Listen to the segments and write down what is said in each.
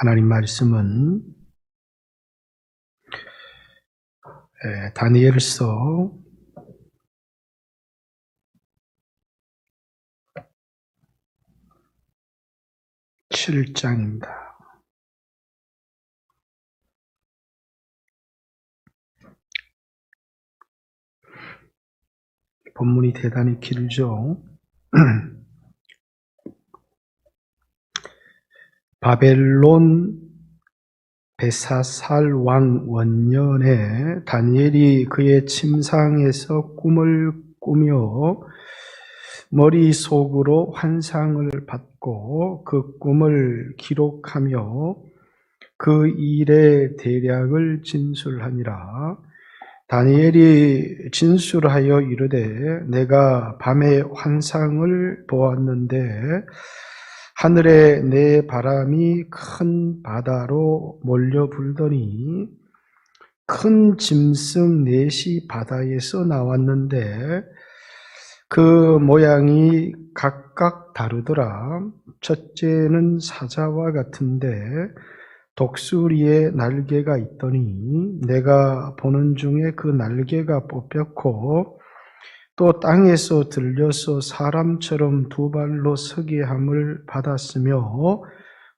하나님 말씀은 다니엘서 7장입니다. 본문이 대단히 길죠. 바벨론 베사살 왕 원년에 다니엘이 그의 침상에서 꿈을 꾸며 머릿속으로 환상을 받고 그 꿈을 기록하며 그 일의 대략을 진술하니라. 다니엘이 진술하여 이르되 내가 밤에 환상을 보았는데 하늘에 내 바람이 큰 바다로 몰려 불더니 큰 짐승 넷이 바다에서 나왔는데 그 모양이 각각 다르더라. 첫째는 사자와 같은데 독수리에 날개가 있더니 내가 보는 중에 그 날개가 뽑혔고 또 땅에서 들려서 사람처럼 두 발로 서게 함을 받았으며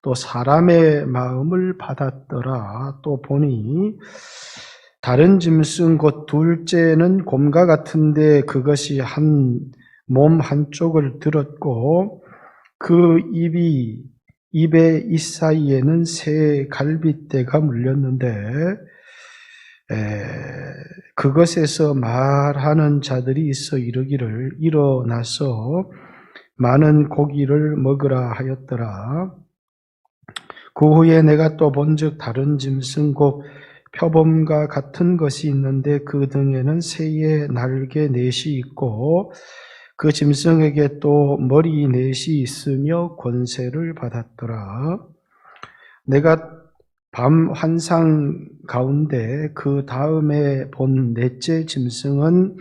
또 사람의 마음을 받았더라. 또 보니 다른 짐승 곧 둘째는 곰과 같은데 그것이 몸 한쪽을 들었고 그 입의 이 사이에는 새 갈빗대가 물렸는데 그것에서 말하는 자들이 있어 이르기를 일어나서 많은 고기를 먹으라 하였더라. 그 후에 내가 또 본즉 다른 짐승 곧 표범과 같은 것이 있는데 그 등에는 새의 날개 넷이 있고 그 짐승에게 또 머리 넷이 있으며 권세를 받았더라. 내가 밤 환상 가운데 그 다음에 본 넷째 짐승은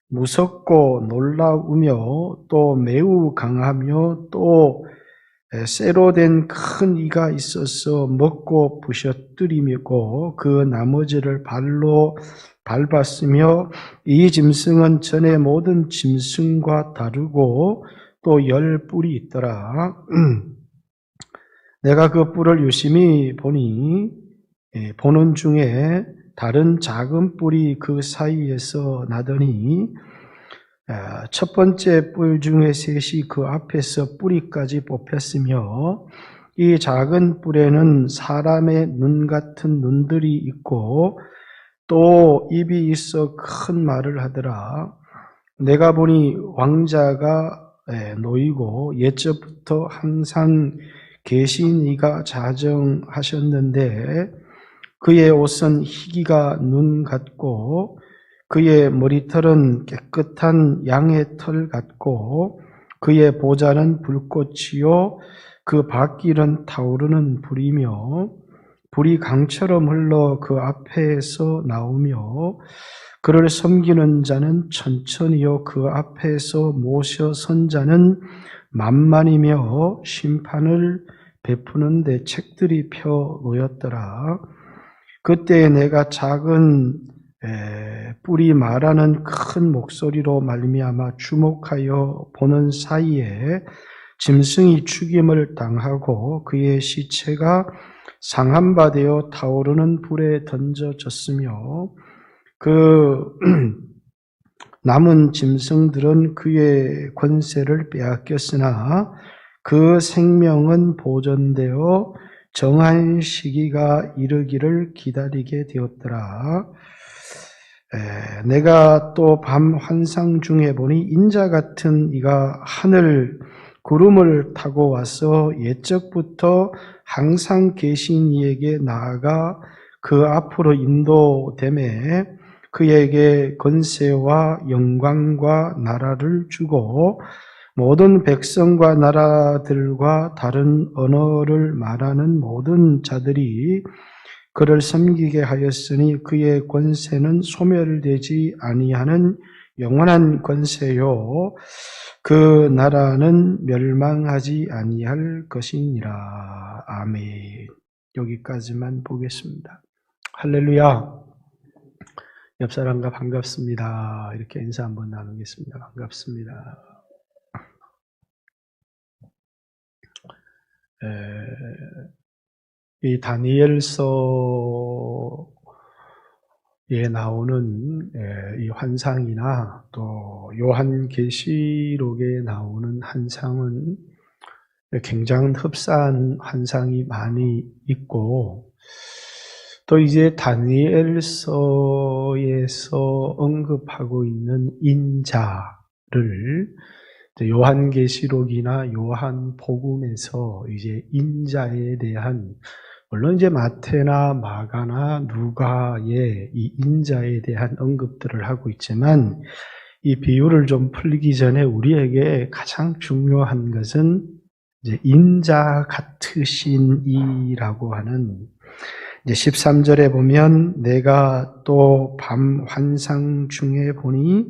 무섭고 놀라우며 또 매우 강하며 또 쇠로 된 큰 이가 있어서 먹고 부셔뜨리고 그 나머지를 발로 밟았으며 이 짐승은 전에 모든 짐승과 다르고 또 10뿔이 있더라. 내가 그 뿔을 유심히 보니 보는 중에 다른 작은 뿔이 그 사이에서 나더니 첫 번째 뿔 중에 셋이 그 앞에서 뿌리까지 뽑혔으며 이 작은 뿔에는 사람의 눈 같은 눈들이 있고 또 입이 있어 큰 말을 하더라. 내가 보니 왕자가 놓이고 옛적부터 항상 계신 이가 자정하셨는데 그의 옷은 희기가 눈 같고 그의 머리털은 깨끗한 양의 털 같고 그의 보좌는 불꽃이요 그 밭길은 타오르는 불이며 불이 강처럼 흘러 그 앞에서 나오며 그를 섬기는 자는 천천히요 그 앞에서 모셔 선 자는 만만이며 심판을 베푸는 데 책들이 펴 놓였더라. 그때 내가 작은 뿔이 말하는 큰 목소리로 말미암아 주목하여 보는 사이에 짐승이 죽임을 당하고 그의 시체가 상한 바 되어 타오르는 불에 던져졌으며 그 남은 짐승들은 그의 권세를 빼앗겼으나 그 생명은 보존되어 정한 시기가 이르기를 기다리게 되었더라. 내가 또 밤 환상 중에 보니 인자 같은 이가 하늘 구름을 타고 와서 옛적부터 항상 계신 이에게 나아가 그 앞으로 인도되매 그에게 권세와 영광과 나라를 주고 모든 백성과 나라들과 다른 언어를 말하는 모든 자들이 그를 섬기게 하였으니 그의 권세는 소멸되지 아니하는 영원한 권세요 그 나라는 멸망하지 아니할 것이니라. 아멘. 여기까지만 보겠습니다. 할렐루야. 옆 사람과 반갑습니다. 이렇게 인사 한번 나누겠습니다. 반갑습니다. 이 다니엘서에 나오는 이 환상이나 또 요한계시록에 나오는 환상은 굉장히 흡사한 환상이 많이 있고, 또 이제 다니엘서에서 언급하고 있는 인자를 요한계시록이나 요한복음에서 이제 인자에 대한, 물론 이제 마태나 마가나 누가의 이 인자에 대한 언급들을 하고 있지만, 이 비유를 좀 풀기 전에 우리에게 가장 중요한 것은 이제 인자 같으신 이라고 하는, 이제 13절에 보면 내가 또 밤 환상 중에 보니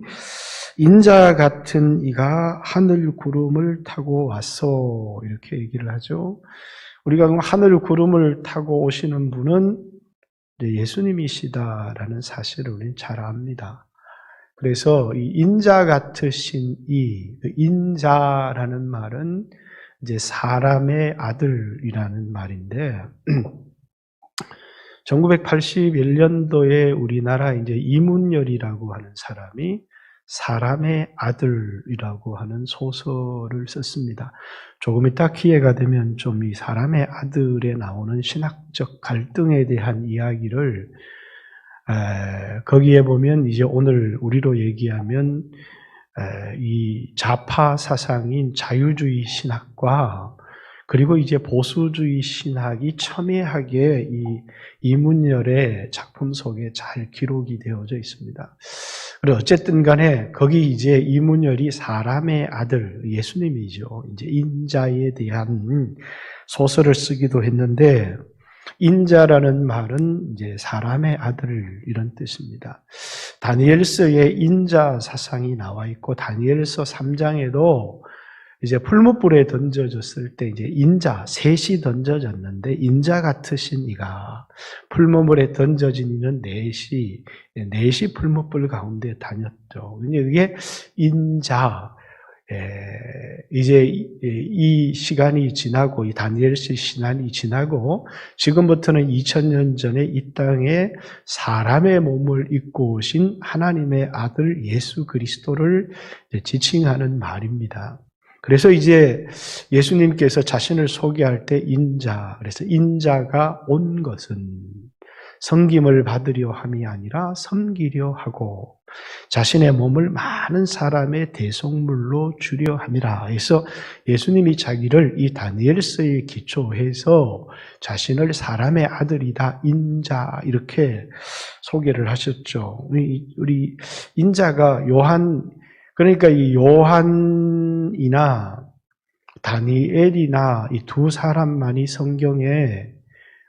인자 같은 이가 하늘 구름을 타고 왔어. 이렇게 얘기를 하죠. 우리가 하늘 구름을 타고 오시는 분은 예수님이시다라는 사실을 우리는 잘 압니다. 그래서 이 인자 같으신 이 인자라는 말은 이제 사람의 아들이라는 말인데, 1981년도에 우리나라 이제 이문열이라고 하는 사람이 사람의 아들이라고 하는 소설을 썼습니다. 조금 이따 기회가 되면 좀 이 사람의 아들에 나오는 신학적 갈등에 대한 이야기를 거기에 보면 이제 오늘 우리로 얘기하면 이 좌파 사상인 자유주의 신학과 그리고 이제 보수주의 신학이 첨예하게 이 이문열의 작품 속에 잘 기록이 되어져 있습니다. 그리고 어쨌든 간에 거기 이제 이문열이 사람의 아들, 예수님이죠. 이제 인자에 대한 소설을 쓰기도 했는데, 인자라는 말은 이제 사람의 아들 이런 뜻입니다. 다니엘서에 인자 사상이 나와 있고, 다니엘서 3장에도 이제 풀무불에 던져졌을 때 이제 인자, 셋이 던져졌는데 인자 같으신 이가 풀무불에 던져진 이는 넷이 풀무불 가운데 다녔죠. 이게 인자, 이제 이 시간이 지나고 이 다니엘서 시간이 지나고 지금부터는 2000년 전에 이 땅에 사람의 몸을 입고 오신 하나님의 아들 예수 그리스도를 지칭하는 말입니다. 그래서 이제 예수님께서 자신을 소개할 때 인자, 그래서 인자가 온 것은 섬김을 받으려 함이 아니라 섬기려 하고 자신의 몸을 많은 사람의 대속물로 주려 함이라. 그래서 예수님이 자기를 이 다니엘서에 기초해서 자신을 사람의 아들이다, 인자 이렇게 소개를 하셨죠. 우리 인자가 그러니까 이 요한이나 다니엘이나 이 두 사람만이 성경에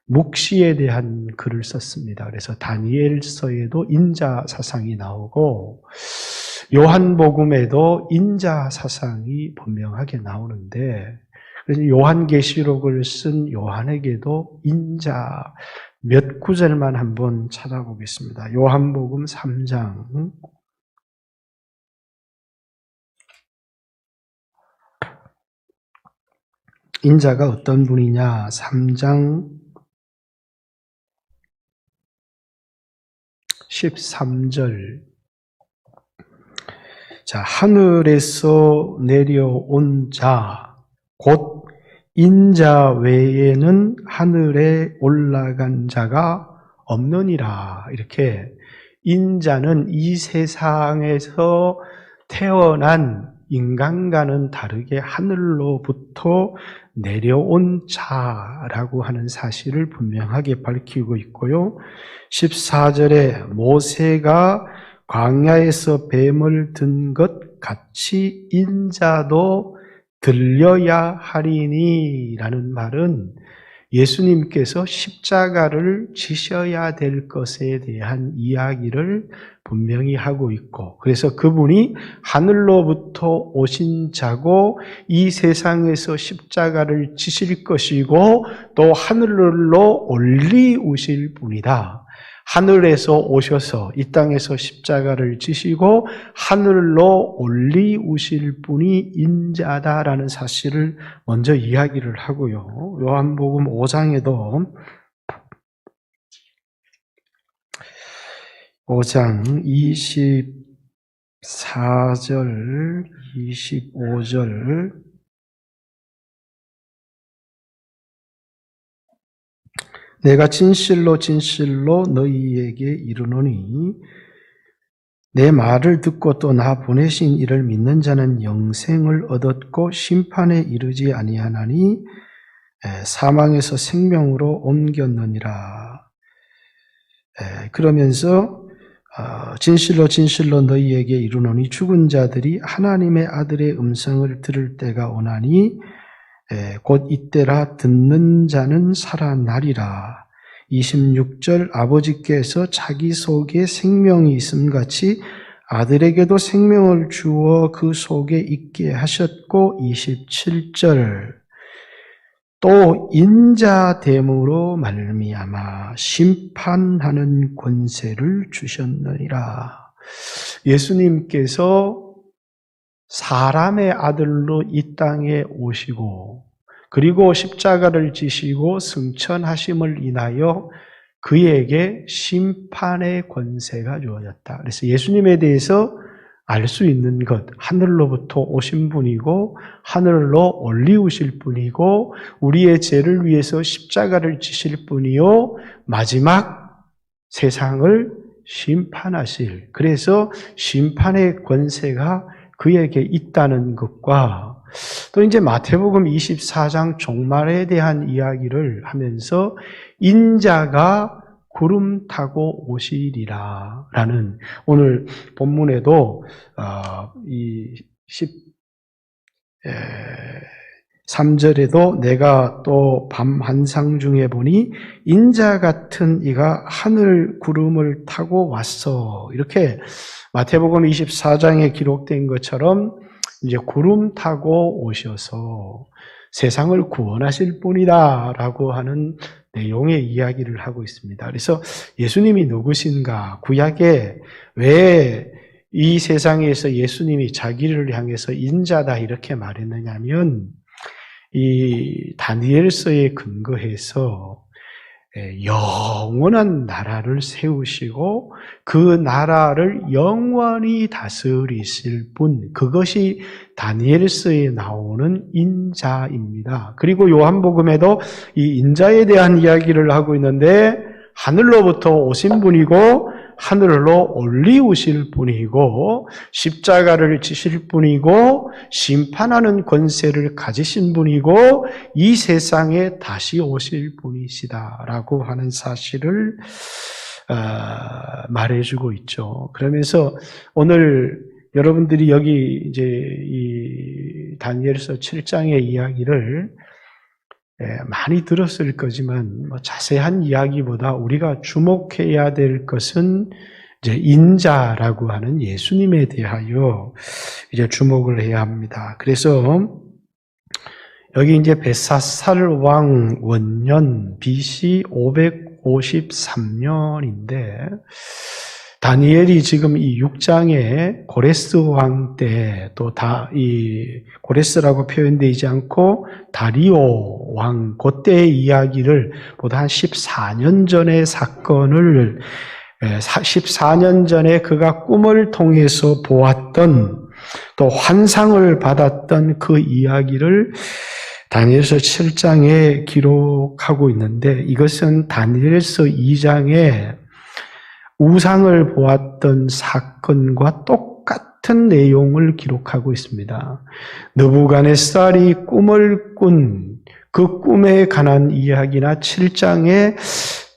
묵시에 대한 글을 썼습니다. 그래서 다니엘서에도 인자 사상이 나오고 요한복음에도 인자 사상이 분명하게 나오는데, 그래서 요한계시록을 쓴 요한에게도 인자 몇 구절만 한번 찾아보겠습니다. 요한복음 3장 인자가 어떤 분이냐? 3장 13절. 자, 하늘에서 내려온 자, 곧 인자 외에는 하늘에 올라간 자가 없느니라. 이렇게 인자는 이 세상에서 태어난 인간과는 다르게 하늘로부터 내려온 자라고 하는 사실을 분명하게 밝히고 있고요. 14절에 모세가 광야에서 뱀을 든 것 같이 인자도 들려야 하리니 라는 말은 예수님께서 십자가를 지셔야 될 것에 대한 이야기를 분명히 하고 있고, 그래서 그분이 하늘로부터 오신 자고 이 세상에서 십자가를 지실 것이고 또 하늘로 올리우실 분이다. 하늘에서 오셔서 이 땅에서 십자가를 지시고 하늘로 올리우실 분이 인자다라는 사실을 먼저 이야기를 하고요. 요한복음 5장에도 5장 24절, 25절 내가 진실로 진실로 너희에게 이르노니 내 말을 듣고 또 나 보내신 이를 믿는 자는 영생을 얻었고 심판에 이르지 아니하나니 사망에서 생명으로 옮겼느니라. 그러면서 진실로 진실로 너희에게 이르노니 죽은 자들이 하나님의 아들의 음성을 들을 때가 오나니 곧 이때라 듣는 자는 살아나리라. 26절 아버지께서 자기 속에 생명이 있음같이 아들에게도 생명을 주어 그 속에 있게 하셨고 27절 또 인자됨으로 말미암아 심판하는 권세를 주셨느니라. 예수님께서 사람의 아들로 이 땅에 오시고 그리고 십자가를 지시고 승천하심을 인하여 그에게 심판의 권세가 주어졌다. 그래서 예수님에 대해서 알 수 있는 것, 하늘로부터 오신 분이고 하늘로 올리우실 분이고 우리의 죄를 위해서 십자가를 지실 분이요 마지막 세상을 심판하실, 그래서 심판의 권세가 그에게 있다는 것과 또 이제 마태복음 24장 종말에 대한 이야기를 하면서 인자가 구름 타고 오시리라 라는 오늘 본문에도 이 13절에도 내가 또 밤 한상 중에 보니 인자 같은 이가 하늘 구름을 타고 왔어. 이렇게 마태복음 24장에 기록된 것처럼 이제 구름 타고 오셔서 세상을 구원하실 분이다 라고 하는 내용의 이야기를 하고 있습니다. 그래서 예수님이 누구신가? 구약에 왜 이 세상에서 예수님이 자기를 향해서 인자다 이렇게 말했느냐면 이 다니엘서에 근거해서 영원한 나라를 세우시고 그 나라를 영원히 다스리실 분, 그것이 다니엘서에 나오는 인자입니다. 그리고 요한복음에도 이 인자에 대한 이야기를 하고 있는데 하늘로부터 오신 분이고 하늘로 올리우실 분이고 십자가를 지실 분이고 심판하는 권세를 가지신 분이고 이 세상에 다시 오실 분이시다라고 하는 사실을 말해주고 있죠. 그러면서 오늘 여러분들이 여기 이제 이 다니엘서 7장의 이야기를 많이 들었을 거지만 자세한 이야기보다 우리가 주목해야 될 것은 이제 인자라고 하는 예수님에 대하여 이제 주목을 해야 합니다. 그래서 여기 이제 벳사살 왕 원년 BC 553년인데 다니엘이 지금 이 6장에 고레스 왕 때 또 이 고레스라고 표현되지 않고 다리오 왕 그때의 이야기를 보다 한 14년 전의 사건을 14년 전에 그가 꿈을 통해서 보았던 또 환상을 받았던 그 이야기를 다니엘서 7장에 기록하고 있는데 이것은 다니엘서 2장에 우상을 보았던 사건과 똑같은 내용을 기록하고 있습니다. 느부갓네살이 꿈을 꾼 그 꿈에 관한 이야기나 7장에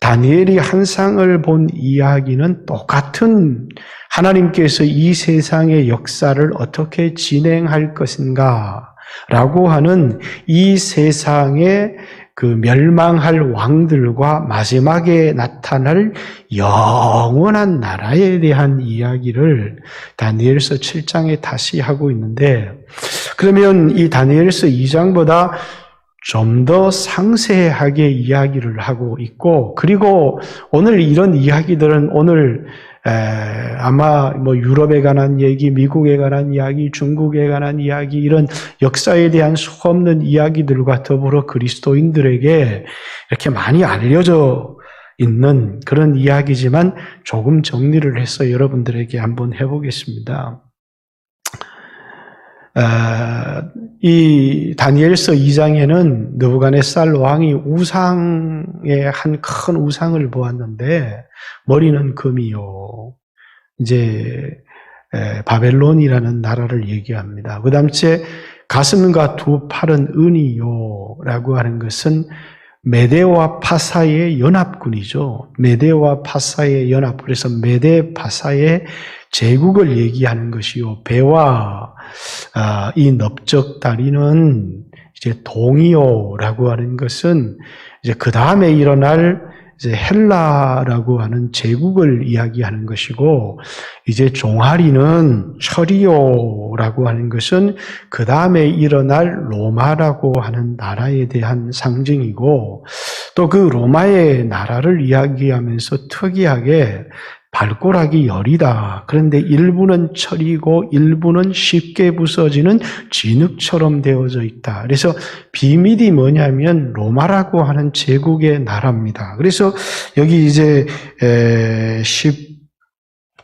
다니엘이 환상을 본 이야기는 똑같은 하나님께서 이 세상의 역사를 어떻게 진행할 것인가 라고 하는 이 세상의 그 멸망할 왕들과 마지막에 나타날 영원한 나라에 대한 이야기를 다니엘서 7장에 다시 하고 있는데, 그러면 이 다니엘서 2장보다 좀 더 상세하게 이야기를 하고 있고, 그리고 오늘 이런 이야기들은 오늘 아마 뭐 유럽에 관한 얘기, 미국에 관한 이야기, 중국에 관한 이야기, 이런 역사에 대한 수없는 이야기들과 더불어 그리스도인들에게 이렇게 많이 알려져 있는 그런 이야기지만 조금 정리를 해서 여러분들에게 한번 해보겠습니다. 이 다니엘서 2장에는 느부갓네살 왕이 우상의 한 큰 우상을 보았는데 머리는 금이요. 이제 바벨론이라는 나라를 얘기합니다. 그 다음째 가슴과 두 팔은 은이요라고 하는 것은 메데와 파사의 연합군이죠. 메데와 파사의 연합. 그래서 메데 파사의 제국을 얘기하는 것이요. 배와 이 넓적 다리는 이제 동이요라고 하는 것은 이제 그 다음에 일어날 이제 헬라라고 하는 제국을 이야기하는 것이고, 이제 종아리는 철이요라고 하는 것은 그 다음에 일어날 로마라고 하는 나라에 대한 상징이고, 또 그 로마의 나라를 이야기하면서 특이하게 발가락이 열이다. 그런데 일부는 철이고 일부는 쉽게 부서지는 진흙처럼 되어져 있다. 그래서 비밀이 뭐냐면 로마라고 하는 제국의 나라입니다. 그래서 여기 이제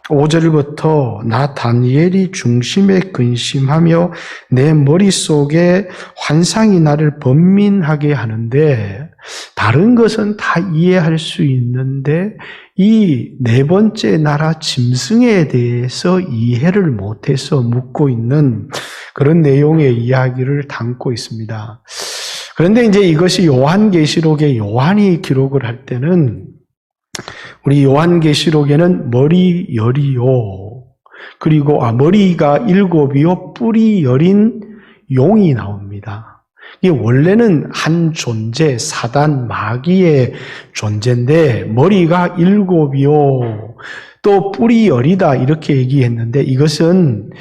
15절부터 나 다니엘이 중심에 근심하며 내 머릿속에 환상이 나를 번민하게 하는데, 다른 것은 다 이해할 수 있는데 이 네 번째 나라 짐승에 대해서 이해를 못해서 묻고 있는 그런 내용의 이야기를 담고 있습니다. 그런데 이제 이것이 요한계시록에 요한이 기록을 할 때는, 우리 요한계시록에는 머리 열이요, 그리고 머리가 7이요 뿔이 열인 용이 나옵니다. 이게 원래는 한 존재, 사단, 마귀의 존재인데 머리가 7이요 또 뿔이 열이다 이렇게 얘기했는데, 이것은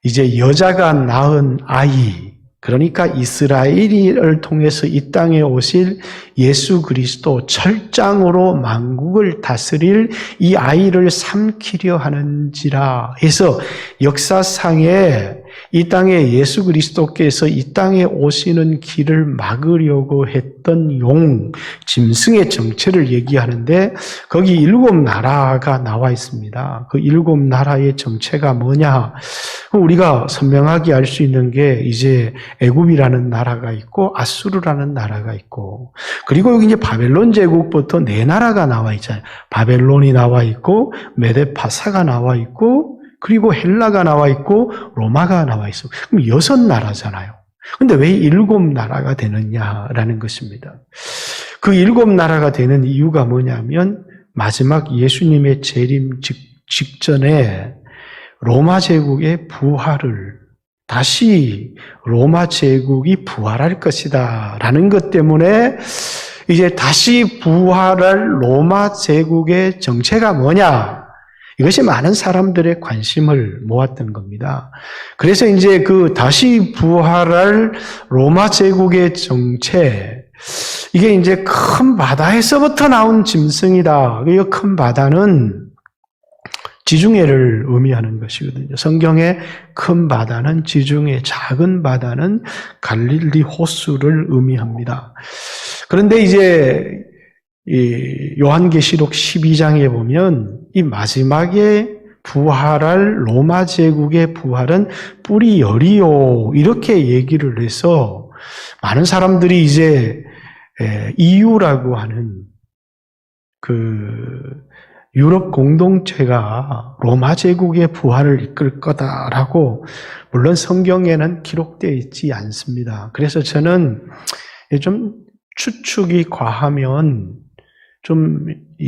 이제 여자가 낳은 아이, 그러니까 이스라엘을 통해서 이 땅에 오실 예수 그리스도, 철장으로 만국을 다스릴 이 아이를 삼키려 하는지라 해서 역사상에 이 땅에 예수 그리스도께서 이 땅에 오시는 길을 막으려고 했던 용, 짐승의 정체를 얘기하는데 거기 7나라가 나와 있습니다. 그 7나라의 정체가 뭐냐? 우리가 선명하게 알 수 있는 게 이제 애굽이라는 나라가 있고 아수르라는 나라가 있고, 그리고 여기 이제 바벨론 제국부터 4나라가 나와 있잖아요. 바벨론이 나와 있고 메데파사가 나와 있고 그리고 헬라가 나와 있고 로마가 나와 있어. 그럼 6나라잖아요. 근데 왜 7나라가 되느냐라는 것입니다. 그 7나라가 되는 이유가 뭐냐면 마지막 예수님의 재림 직전에 로마 제국의 부활을, 다시 로마 제국이 부활할 것이다 라는 것 때문에 이제 다시 부활할 로마 제국의 정체가 뭐냐, 이것이 많은 사람들의 관심을 모았던 겁니다. 그래서 이제 그 다시 부활할 로마 제국의 정체, 이게 이제 큰 바다에서부터 나온 짐승이다. 이 큰 바다는 지중해를 의미하는 것이거든요. 성경의 큰 바다는 지중해, 작은 바다는 갈릴리 호수를 의미합니다. 그런데 이제 이 요한계시록 12장에 보면 이 마지막에 부활할 로마 제국의 부활은 뿔이 열이요 이렇게 얘기를 해서 많은 사람들이 이제 EU라고 하는 그 유럽 공동체가 로마 제국의 부활을 이끌 거다라고, 물론 성경에는 기록되어 있지 않습니다. 그래서 저는 좀 추측이 과하면 좀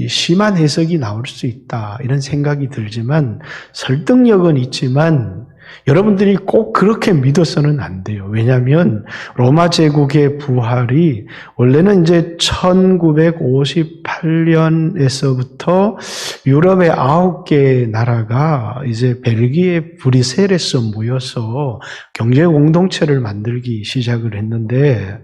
심한 해석이 나올 수 있다 이런 생각이 들지만 설득력은 있지만 여러분들이 꼭 그렇게 믿어서는 안 돼요. 왜냐하면 로마 제국의 부활이 원래는 이제 1958년에서부터 유럽의 9개 나라가 이제 벨기에 브뤼셀에서 모여서 경제 공동체를 만들기 시작을 했는데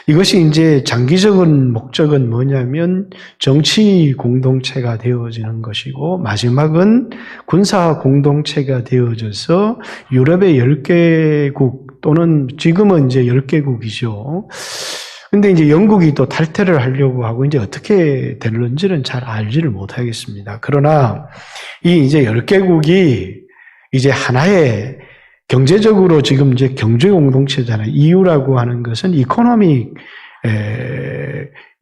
이것이 이제 장기적인 목적은 뭐냐면 정치 공동체가 되어지는 것이고 마지막은 군사 공동체가 되어져서 유럽의 10개국 또는 지금은 이제 10개국이죠. 근데 이제 영국이 또 탈퇴를 하려고 하고 이제 어떻게 될는지는 잘 알지를 못하겠습니다. 그러나 이 이제 10개국이 이제 하나의 경제적으로 지금 이제 경제 공동체잖아요. EU라고 하는 것은 이코노믹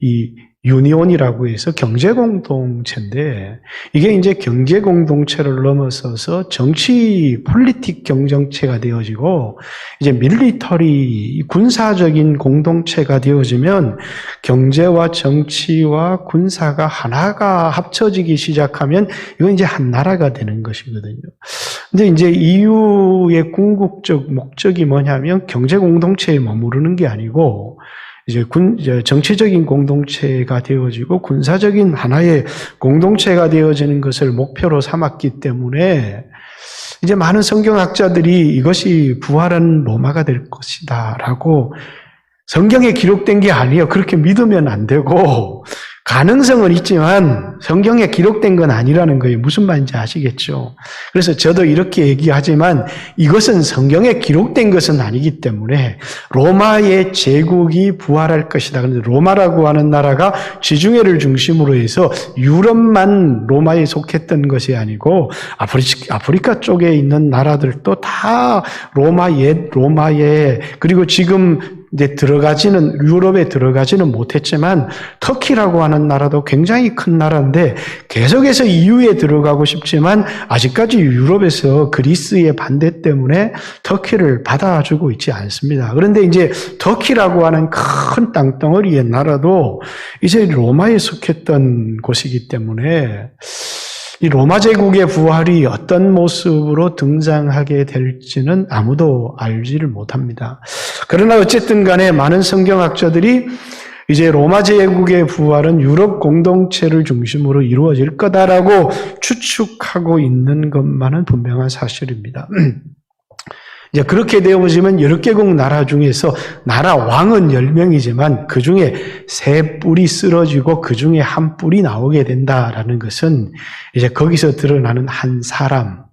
이 유니온이라고 해서 경제 공동체인데 이게 이제 경제 공동체를 넘어서서 정치 폴리틱 경정체가 되어지고 이제 밀리터리 군사적인 공동체가 되어지면 경제와 정치와 군사가 하나가 합쳐지기 시작하면 이건 이제 한 나라가 되는 것이거든요. 근데 이제 EU의 궁극적 목적이 뭐냐면 경제 공동체에 머무르는 게 아니고 이제 정치적인 공동체가 되어지고 군사적인 하나의 공동체가 되어지는 것을 목표로 삼았기 때문에 이제 많은 성경학자들이 이것이 부활한 로마가 될 것이다라고 성경에 기록된 게 아니에요. 그렇게 믿으면 안 되고 가능성은 있지만 성경에 기록된 건 아니라는 거예요. 무슨 말인지 아시겠죠? 그래서 저도 이렇게 얘기하지만 이것은 성경에 기록된 것은 아니기 때문에 로마의 제국이 부활할 것이다. 그런데 로마라고 하는 나라가 지중해를 중심으로 해서 유럽만 로마에 속했던 것이 아니고 아프리카 쪽에 있는 나라들도 다 로마에 그리고 지금 이제 유럽에 들어가지는 못했지만 터키라고 하는 나라도 굉장히 큰 나라인데 계속해서 EU에 들어가고 싶지만 아직까지 유럽에서 그리스의 반대 때문에 터키를 받아주고 있지 않습니다. 그런데 이제 터키라고 하는 큰 땅덩어리의 나라도 이제 로마에 속했던 곳이기 때문에 이 로마 제국의 부활이 어떤 모습으로 등장하게 될지는 아무도 알지를 못합니다. 그러나 어쨌든 간에 많은 성경학자들이 이제 로마 제국의 부활은 유럽 공동체를 중심으로 이루어질 거다라고 추측하고 있는 것만은 분명한 사실입니다. 이제 그렇게 되어보시면 10개국 나라 중에서 나라 왕은 10명이지만 그 중에 3뿔이 쓰러지고 그 중에 1뿔이 나오게 된다라는 것은 이제 거기서 드러나는 한 사람,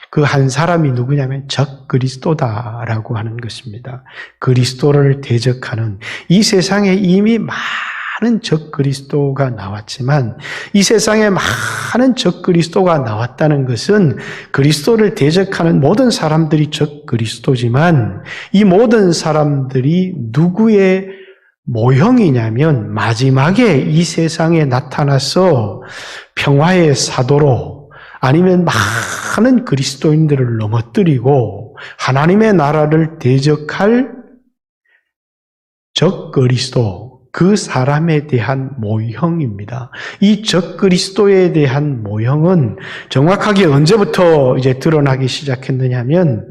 그 한 사람이 누구냐면 적 그리스도다라고 하는 것입니다. 그리스도를 대적하는 이 세상에 이미 많은 적 그리스도가 나왔지만 이 세상에 많은 적 그리스도가 나왔다는 것은 그리스도를 대적하는 모든 사람들이 적 그리스도지만 이 모든 사람들이 누구의 모형이냐면 마지막에 이 세상에 나타나서 평화의 사도로 아니면 많은 그리스도인들을 넘어뜨리고 하나님의 나라를 대적할 적 그리스도, 그 사람에 대한 모형입니다. 이 적 그리스도에 대한 모형은 정확하게 언제부터 이제 드러나기 시작했느냐면,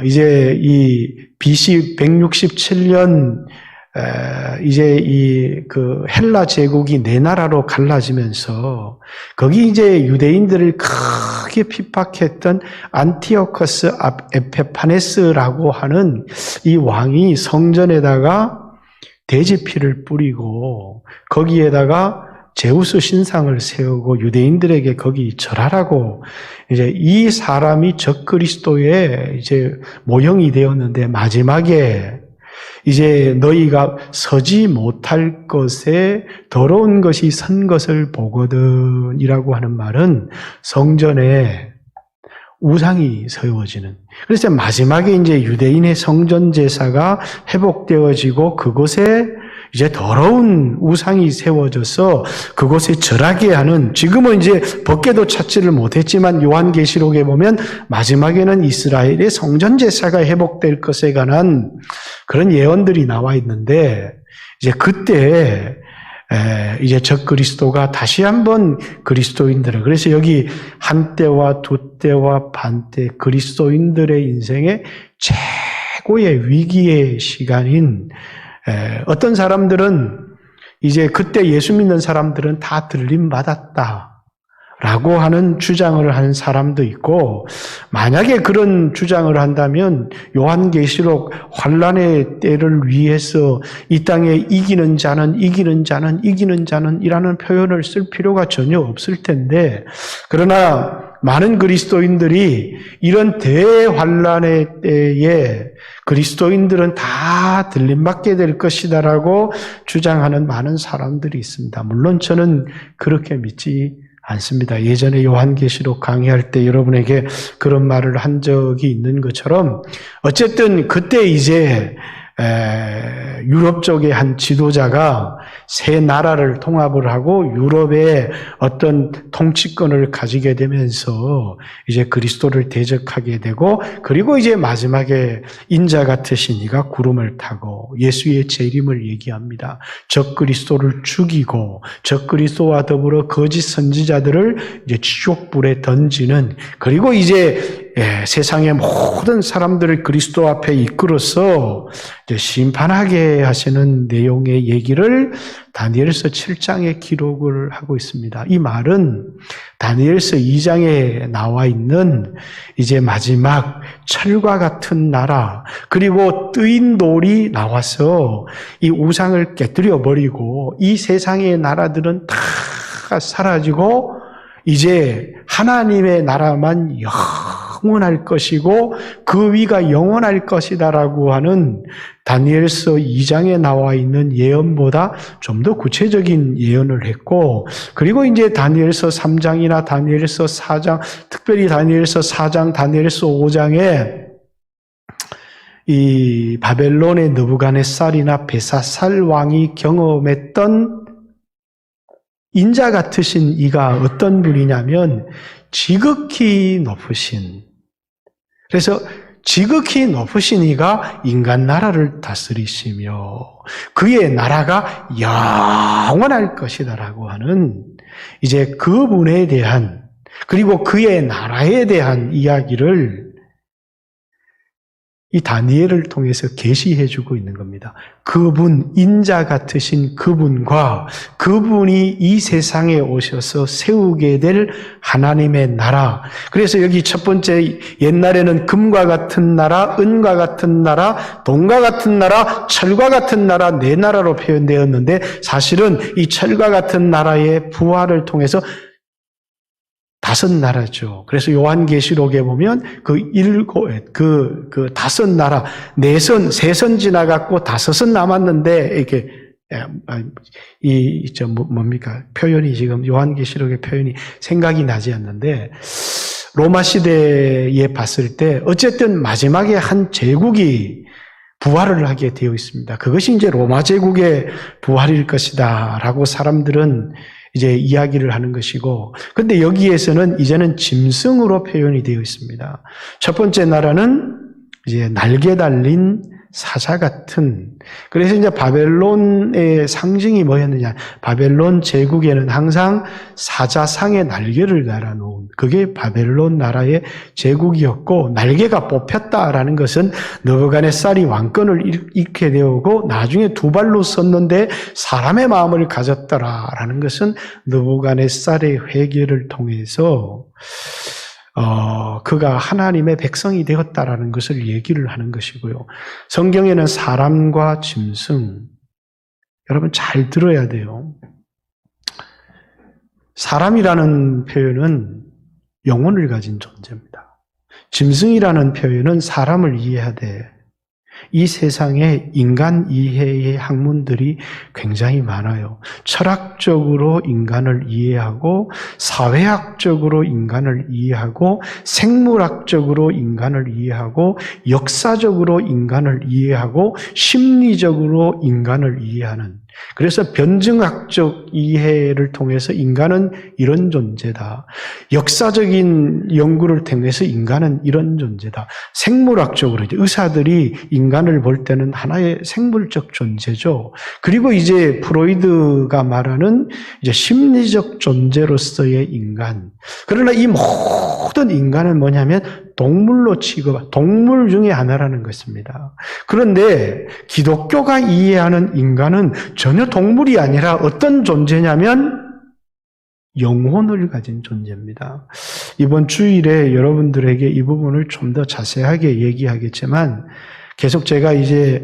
이제 이 BC 167년 이제 그 헬라 제국이 4나라로 갈라지면서 거기 이제 유대인들을 크게 핍박했던 안티오커스 에페파네스라고 하는 이 왕이 성전에다가 돼지피를 뿌리고 거기에다가 제우스 신상을 세우고 유대인들에게 거기 절하라고 이제 이 사람이 적 그리스도의 이제 모형이 되었는데 마지막에 이제 너희가 서지 못할 것에 더러운 것이 선 것을 보거든 이라고 하는 말은 성전에 우상이 세워지는. 그래서 마지막에 이제 유대인의 성전 제사가 회복되어지고 그곳에 이제 더러운 우상이 세워져서 그곳에 절하게 하는, 지금은 이제 법궤도 찾지를 못했지만 요한계시록에 보면 마지막에는 이스라엘의 성전 제사가 회복될 것에 관한 그런 예언들이 나와 있는데 이제 그때 이제 적그리스도가 다시 한번 그리스도인들을, 그래서 여기 한때와 두때와 반때 그리스도인들의 인생의 최고의 위기의 시간인, 어떤 사람들은 이제 그때 예수 믿는 사람들은 다 들림받았다 라고 하는 주장을 하는 사람도 있고, 만약에 그런 주장을 한다면 요한계시록 환란의 때를 위해서 이 땅에 이기는 자는 이라는 표현을 쓸 필요가 전혀 없을 텐데, 그러나 많은 그리스도인들이 이런 대환란의 때에 그리스도인들은 다 들림받게 될 것이다라고 주장하는 많은 사람들이 있습니다. 물론 저는 그렇게 믿지 않습니다. 예전에 요한계시록 강의할 때 여러분에게 그런 말을 한 적이 있는 것처럼, 어쨌든 그때 이제 유럽 쪽의 한 지도자가 세 나라를 통합을 하고 유럽의 어떤 통치권을 가지게 되면서 이제 그리스도를 대적하게 되고, 그리고 이제 마지막에 인자 같으신 이가 구름을 타고 예수의 재림을 얘기합니다. 적그리스도를 죽이고 적그리스도와 더불어 거짓 선지자들을 이제 지옥불에 던지는, 그리고 이제 세상의 모든 사람들을 그리스도 앞에 이끌어서 이제 심판하게 하시는 내용의 얘기를 다니엘서 7장에 기록을 하고 있습니다. 이 말은 다니엘서 2장에 나와 있는 이제 마지막 철과 같은 나라, 그리고 뜨인 돌이 나와서 이 우상을 깨뜨려 버리고 이 세상의 나라들은 다 사라지고 이제 하나님의 나라만 영원할 것이고 그 위가 영원할 것이다라고 하는 다니엘서 2장에 나와 있는 예언보다 좀 더 구체적인 예언을 했고, 그리고 이제 다니엘서 3장이나 다니엘서 4장, 특별히 다니엘서 4장, 다니엘서 5장에 이 바벨론의 느부갓네살이나 벨사살 왕이 경험했던 인자 같으신 이가 어떤 분이냐면 지극히 높으신, 그래서 지극히 높으신 이가 인간 나라를 다스리시며 그의 나라가 영원할 것이다라고 하는 이제 그분에 대한, 그리고 그의 나라에 대한 이야기를 이 다니엘을 통해서 계시해 주고 있는 겁니다. 그분, 인자 같으신 그분과 그분이 이 세상에 오셔서 세우게 될 하나님의 나라. 그래서 여기 첫 번째, 옛날에는 금과 같은 나라, 은과 같은 나라, 동과 같은 나라, 철과 같은 나라, 네 나라로 표현되었는데, 사실은 이 철과 같은 나라의 부활을 통해서 5 나라죠. 그래서 요한계시록에 보면 그 5 나라, 4선 지나갔고 5은 남았는데, 이렇게, 뭡니까? 표현이 지금 요한계시록의 표현이 생각이 나지 않는데, 로마 시대에 봤을 때, 어쨌든 마지막에 한 제국이 부활을 하게 되어 있습니다. 그것이 이제 로마 제국의 부활일 것이다 라고 사람들은 이제 이야기를 하는 것이고, 근데 여기에서는 이제는 짐승으로 표현이 되어 있습니다. 첫 번째 나라는 이제 날개 달린 사자 같은, 그래서 이제 바벨론의 상징이 뭐였느냐, 바벨론 제국에는 항상 사자상의 날개를 달아놓은, 그게 바벨론 나라의 제국이었고, 날개가 뽑혔다라는 것은 느부갓네살이 왕권을 잃게 되었고 나중에 2발로 섰는데 사람의 마음을 가졌더라라는 것은 느부갓네살의 회개를 통해서 그가 하나님의 백성이 되었다라는 것을 얘기를 하는 것이고요. 성경에는 사람과 짐승, 여러분 잘 들어야 돼요. 사람이라는 표현은 영혼을 가진 존재입니다. 짐승이라는 표현은 사람을 이해하되, 이 세상에 인간 이해의 학문들이 굉장히 많아요. 철학적으로 인간을 이해하고, 사회학적으로 인간을 이해하고, 생물학적으로 인간을 이해하고, 역사적으로 인간을 이해하고, 심리적으로 인간을 이해하는, 그래서 변증학적 이해를 통해서 인간은 이런 존재다. 역사적인 연구를 통해서 인간은 이런 존재다. 생물학적으로 이제 의사들이 인간을 볼 때는 하나의 생물적 존재죠. 그리고 이제 프로이드가 말하는 이제 심리적 존재로서의 인간. 그러나 이 모든 인간은 뭐냐면 동물로 동물 중에 하나라는 것입니다. 그런데 기독교가 이해하는 인간은 전혀 동물이 아니라 어떤 존재냐면 영혼을 가진 존재입니다. 이번 주일에 여러분들에게 이 부분을 좀 더 자세하게 얘기하겠지만 계속 제가 이제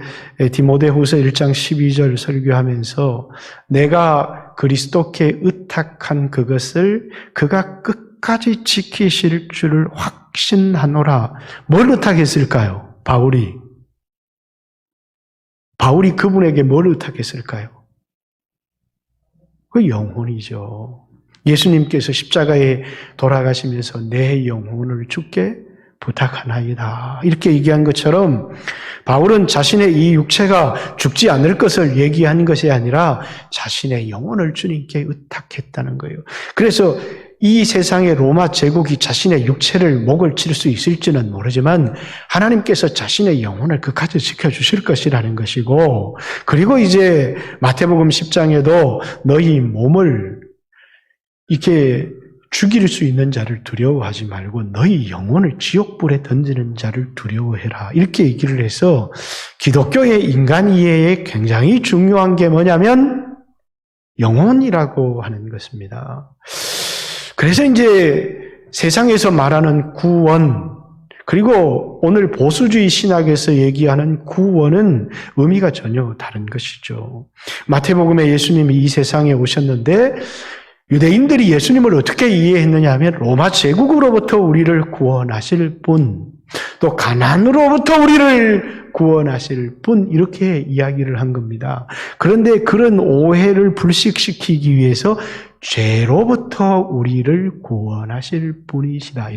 디모데후서 1장 12절 설교하면서 내가 그리스도께 의탁한 그것을 그가 끝까지 지키실 줄을 확신하노라. 뭘 의탁했을까요? 바울이 그분에게 뭘 의탁했을까요? 그 영혼이죠. 예수님께서 십자가에 돌아가시면서 내 영혼을 주께 부탁하나이다. 이렇게 얘기한 것처럼 바울은 자신의 이 육체가 죽지 않을 것을 얘기한 것이 아니라 자신의 영혼을 주님께 의탁했다는 거예요. 그래서 이 세상의 로마 제국이 자신의 육체를 목을 칠 수 있을지는 모르지만 하나님께서 자신의 영혼을 끝까지 지켜주실 것이라는 것이고, 그리고 이제 마태복음 10장에도 너희 몸을 이렇게 죽일 수 있는 자를 두려워하지 말고 너희 영혼을 지옥불에 던지는 자를 두려워해라. 이렇게 얘기를 해서 기독교의 인간 이해에 굉장히 중요한 게 뭐냐면 영혼이라고 하는 것입니다. 그래서 이제 세상에서 말하는 구원, 그리고 오늘 보수주의 신학에서 얘기하는 구원은 의미가 전혀 다른 것이죠. 마태복음에 예수님이 이 세상에 오셨는데 유대인들이 예수님을 어떻게 이해했느냐 하면 로마 제국으로부터 우리를 구원하실 분, 또 가난으로부터 우리를 구원하실 분, 이렇게 이야기를 한 겁니다. 그런데 그런 오해를 불식시키기 위해서 죄로부터 우리를 구원하실 분이시다.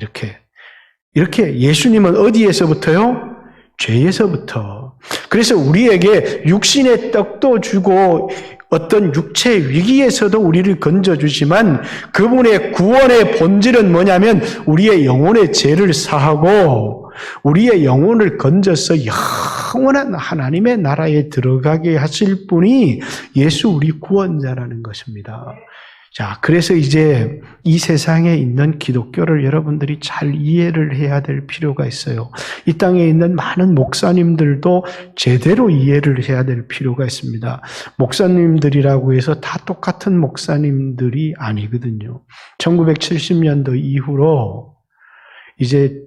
이렇게 예수님은 어디에서부터요? 죄에서부터. 그래서 우리에게 육신의 떡도 주고 어떤 육체 위기에서도 우리를 건져주지만 그분의 구원의 본질은 뭐냐면 우리의 영혼의 죄를 사하고 우리의 영혼을 건져서 영원한 하나님의 나라에 들어가게 하실 분이 예수 우리 구원자라는 것입니다. 자, 그래서 이제 이 세상에 있는 기독교를 여러분들이 잘 이해를 해야 될 필요가 있어요. 이 땅에 있는 많은 목사님들도 제대로 이해를 해야 될 필요가 있습니다. 목사님들이라고 해서 다 똑같은 목사님들이 아니거든요. 1970년도 이후로 이제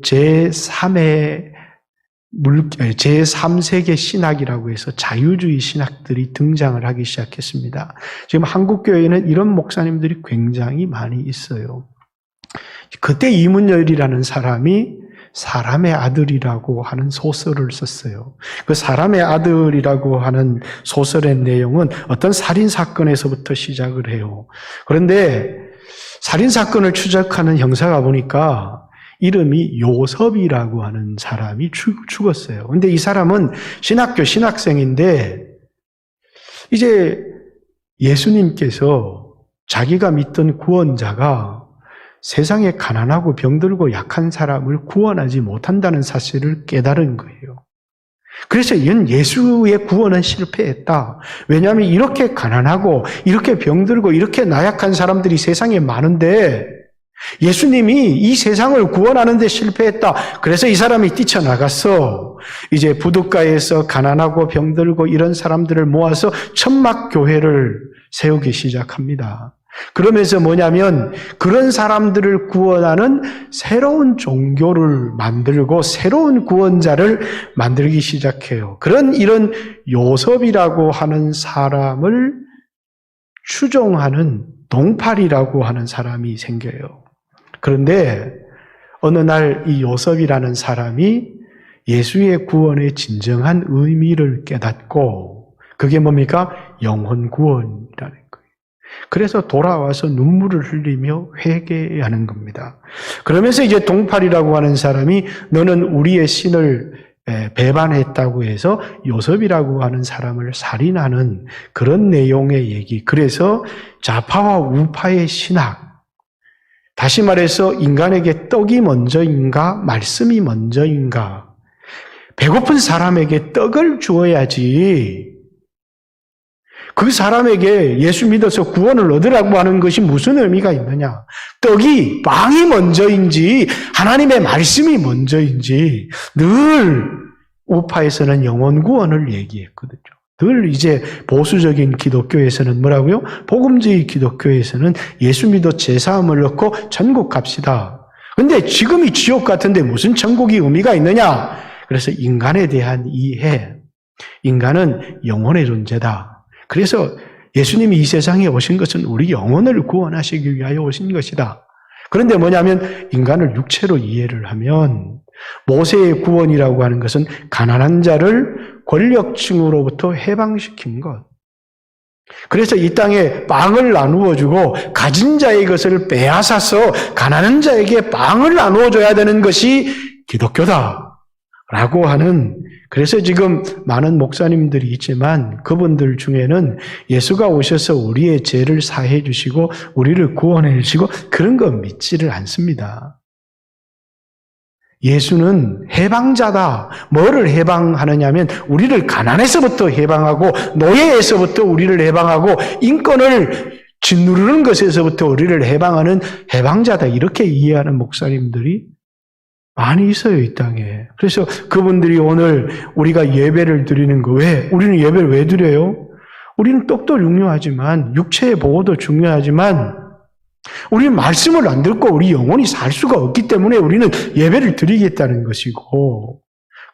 제3세계 신학이라고 해서 자유주의 신학들이 등장을 하기 시작했습니다. 지금 한국교회에는 이런 목사님들이 굉장히 많이 있어요. 그때 이문열이라는 사람이 사람의 아들이라고 하는 소설을 썼어요. 그 사람의 아들이라고 하는 소설의 내용은 어떤 살인사건에서부터 시작을 해요. 그런데 살인사건을 추적하는 형사가 보니까 이름이 요섭이라고 하는 사람이 죽었어요. 근데 이 사람은 신학교 신학생인데 이제 예수님께서 자기가 믿던 구원자가 세상에 가난하고 병들고 약한 사람을 구원하지 못한다는 사실을 깨달은 거예요. 그래서 이건 예수의 구원은 실패했다. 왜냐하면 이렇게 가난하고 이렇게 병들고 이렇게 나약한 사람들이 세상에 많은데 예수님이 이 세상을 구원하는 데 실패했다. 그래서 이 사람이 뛰쳐나가서 이제 부둣가에서 가난하고 병들고 이런 사람들을 모아서 천막교회를 세우기 시작합니다. 그러면서 뭐냐면 그런 사람들을 구원하는 새로운 종교를 만들고 새로운 구원자를 만들기 시작해요. 이런 요섭이라고 하는 사람을 추종하는 동팔이라고 하는 사람이 생겨요. 그런데 어느 날 이 요섭이라는 사람이 예수의 구원의 진정한 의미를 깨닫고 그게 뭡니까? 영혼 구원이라는 거예요. 그래서 돌아와서 눈물을 흘리며 회개하는 겁니다. 그러면서 이제 동팔이라고 하는 사람이 너는 우리의 신을 배반했다고 해서 요셉이라고 하는 사람을 살인하는 그런 내용의 얘기. 그래서 좌파와 우파의 신학. 다시 말해서 인간에게 떡이 먼저인가 말씀이 먼저인가. 배고픈 사람에게 떡을 주어야지. 그 사람에게 예수 믿어서 구원을 얻으라고 하는 것이 무슨 의미가 있느냐. 빵이 먼저인지 하나님의 말씀이 먼저인지 늘 우파에서는 영혼 구원을 얘기했거든요. 늘 이제 보수적인 기독교에서는 뭐라고요? 복음주의 기독교에서는 예수 믿어 제사함을 얻고 천국 갑시다. 근데 지금이 지옥 같은데 무슨 천국이 의미가 있느냐? 그래서 인간에 대한 이해, 인간은 영혼의 존재다. 그래서 예수님이 이 세상에 오신 것은 우리 영혼을 구원하시기 위하여 오신 것이다. 그런데 뭐냐면 인간을 육체로 이해를 하면 모세의 구원이라고 하는 것은 가난한 자를 권력층으로부터 해방시킨 것. 그래서 이 땅에 빵을 나누어 주고 가진 자의 것을 빼앗아서 가난한 자에게 빵을 나누어 줘야 되는 것이 기독교다라고 하는. 그래서 지금 많은 목사님들이 있지만 그분들 중에는 예수가 오셔서 우리의 죄를 사해 주시고 우리를 구원해 주시고 그런 거 믿지를 않습니다. 예수는 해방자다. 뭐를 해방하느냐면 우리를 가난에서부터 해방하고 노예에서부터 우리를 해방하고 인권을 짓누르는 것에서부터 우리를 해방하는 해방자다. 이렇게 이해하는 목사님들이 많이 있어요, 이 땅에. 그래서 그분들이 오늘 우리가 예배를 드리는 거 왜? 우리는 예배를 왜 드려요? 우리는 떡도 중요하지만 육체의 보호도 중요하지만 우리는 말씀을 안 듣고 우리 영혼이 살 수가 없기 때문에 우리는 예배를 드리겠다는 것이고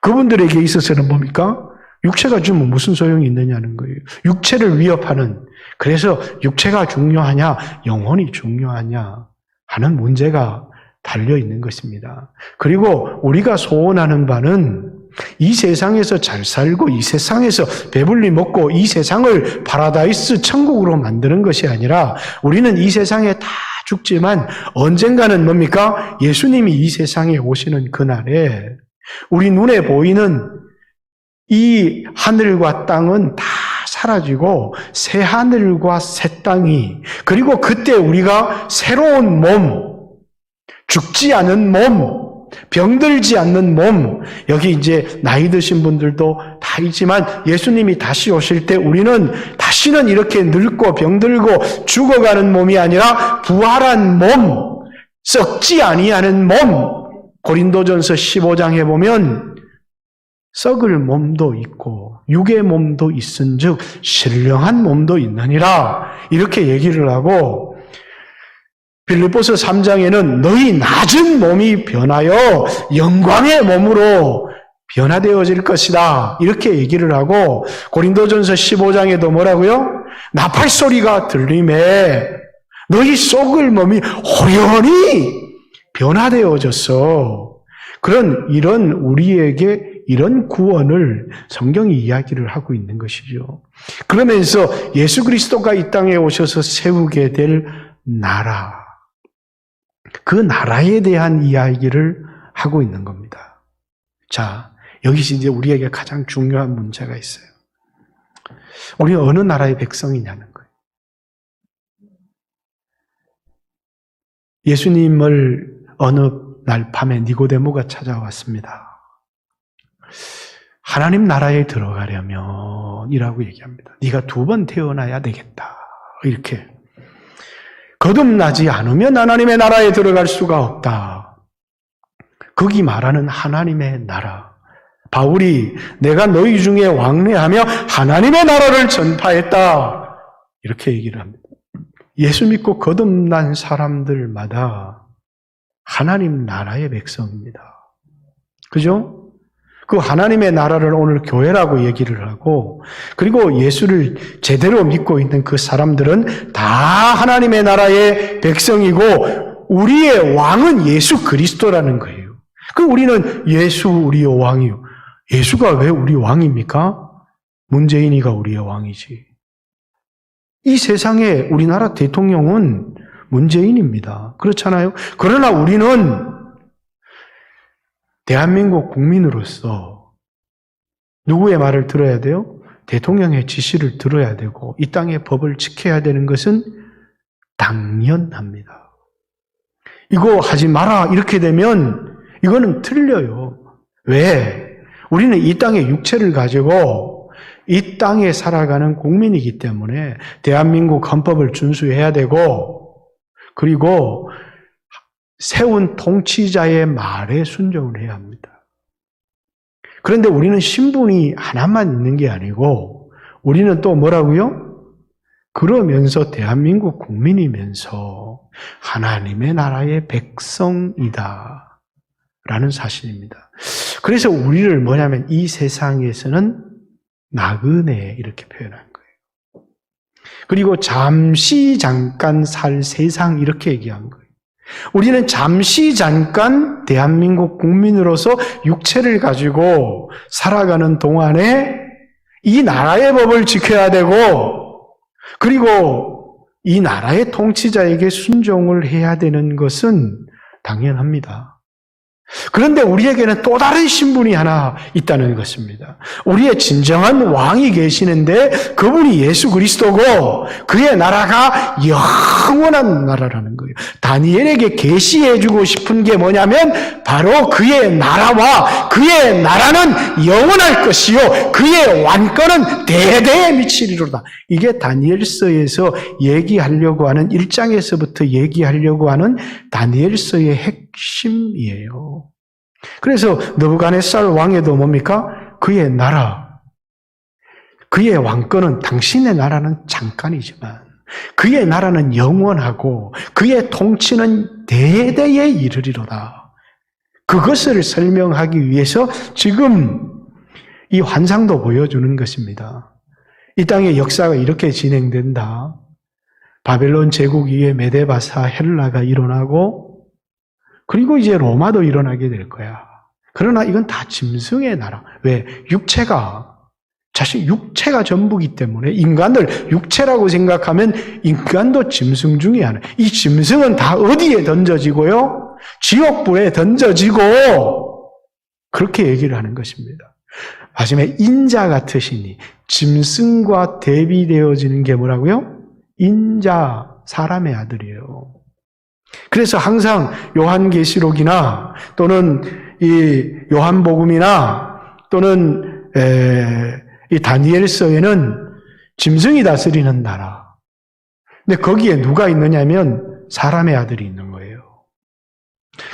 그분들에게 있어서는 뭡니까? 육체가 주면 무슨 소용이 있느냐는 거예요. 육체를 위협하는 그래서 육체가 중요하냐 영혼이 중요하냐 하는 문제가 달려있는 것입니다. 그리고 우리가 소원하는 바는 이 세상에서 잘 살고 이 세상에서 배불리 먹고 이 세상을 파라다이스 천국으로 만드는 것이 아니라 우리는 이 세상에 다 죽지만 언젠가는 뭡니까? 예수님이 이 세상에 오시는 그날에 우리 눈에 보이는 이 하늘과 땅은 다 사라지고 새 하늘과 새 땅이 그리고 그때 우리가 새로운 몸 죽지 않은 몸, 병들지 않는 몸, 여기 이제 나이 드신 분들도 다 있지만 예수님이 다시 오실 때 우리는 다시는 이렇게 늙고 병들고 죽어가는 몸이 아니라 부활한 몸, 썩지 아니하는 몸, 고린도전서 15장에 보면 썩을 몸도 있고 육의 몸도 있은즉 신령한 몸도 있느니라 이렇게 얘기를 하고 빌립보서 3장에는 너희 낮은 몸이 변하여 영광의 몸으로 변화되어질 것이다. 이렇게 얘기를 하고 고린도전서 15장에도 뭐라고요? 나팔소리가 들림에 너희 썩을 몸이 호련히 변화되어졌어. 이런 우리에게 이런 구원을 성경이 이야기를 하고 있는 것이죠. 그러면서 예수 그리스도가 이 땅에 오셔서 세우게 될 나라 그 나라에 대한 이야기를 하고 있는 겁니다. 자, 여기서 이제 우리에게 가장 중요한 문제가 있어요. 우리는 어느 나라의 백성이냐는 거예요. 예수님을 어느 날 밤에 니고데모가 찾아왔습니다. 하나님 나라에 들어가려면 이라고 얘기합니다. 네가 2번 태어나야 되겠다. 이렇게. 거듭나지 않으면 하나님의 나라에 들어갈 수가 없다. 거기 말하는 하나님의 나라. 바울이 내가 너희 중에 왕래하며 하나님의 나라를 전파했다. 이렇게 얘기를 합니다. 예수 믿고 거듭난 사람들마다 하나님 나라의 백성입니다. 그죠? 그 하나님의 나라를 오늘 교회라고 얘기를 하고 그리고 예수를 제대로 믿고 있는 그 사람들은 다 하나님의 나라의 백성이고 우리의 왕은 예수 그리스도라는 거예요. 우리는 예수 우리의 왕이요. 예수가 왜 우리 왕입니까? 문재인이가 우리의 왕이지. 이 세상에 우리나라 대통령은 문재인입니다. 그렇잖아요? 그러나 우리는 대한민국 국민으로서 누구의 말을 들어야 돼요? 대통령의 지시를 들어야 되고 이 땅의 법을 지켜야 되는 것은 당연합니다. 이거 하지 마라 이렇게 되면 이거는 틀려요. 왜? 우리는 이 땅의 육체를 가지고 이 땅에 살아가는 국민이기 때문에 대한민국 헌법을 준수해야 되고 그리고 세운 통치자의 말에 순종을 해야 합니다. 그런데 우리는 신분이 하나만 있는 게 아니고 우리는 또 뭐라고요? 그러면서 대한민국 국민이면서 하나님의 나라의 백성이다 라는 사실입니다. 그래서 우리를 뭐냐면 이 세상에서는 나그네 이렇게 표현한 거예요. 그리고 잠시 잠깐 살 세상 이렇게 얘기한 거예요. 우리는 잠시 잠깐 대한민국 국민으로서 육체를 가지고 살아가는 동안에 이 나라의 법을 지켜야 되고 그리고 이 나라의 통치자에게 순종을 해야 되는 것은 당연합니다. 그런데 우리에게는 또 다른 신분이 하나 있다는 것입니다. 우리의 진정한 왕이 계시는데 그분이 예수 그리스도고 그의 나라가 영원한 나라라는 거예요. 다니엘에게 계시해주고 싶은 게 뭐냐면 바로 그의 나라와 그의 나라는 영원할 것이요 그의 왕권은 대대에 미치리로다. 이게 다니엘서에서 얘기하려고 하는 1장에서부터 얘기하려고 하는 다니엘서의 핵심이에요. 그래서 느부갓네살 왕에도 뭡니까? 그의 나라, 그의 왕권은 당신의 나라는 잠깐이지만 그의 나라는 영원하고 그의 통치는 대대에 이르리로다. 그것을 설명하기 위해서 지금 이 환상도 보여주는 것입니다. 이 땅의 역사가 이렇게 진행된다. 바벨론 제국 이후에 메데바사 헬라가 일어나고 그리고 이제 로마도 일어나게 될 거야. 그러나 이건 다 짐승의 나라. 왜? 육체가 전부기 때문에 인간을 육체라고 생각하면 인간도 짐승 중에 하나. 이 짐승은 다 어디에 던져지고요? 지옥불에 던져지고 그렇게 얘기를 하는 것입니다. 마지막에 인자 같으시니 짐승과 대비되어지는 게 뭐라고요? 인자, 사람의 아들이에요. 그래서 항상 요한계시록이나 또는 이 요한복음이나 또는 이 다니엘서에는 짐승이 다스리는 나라. 근데 거기에 누가 있느냐면 사람의 아들이 있는 거예요.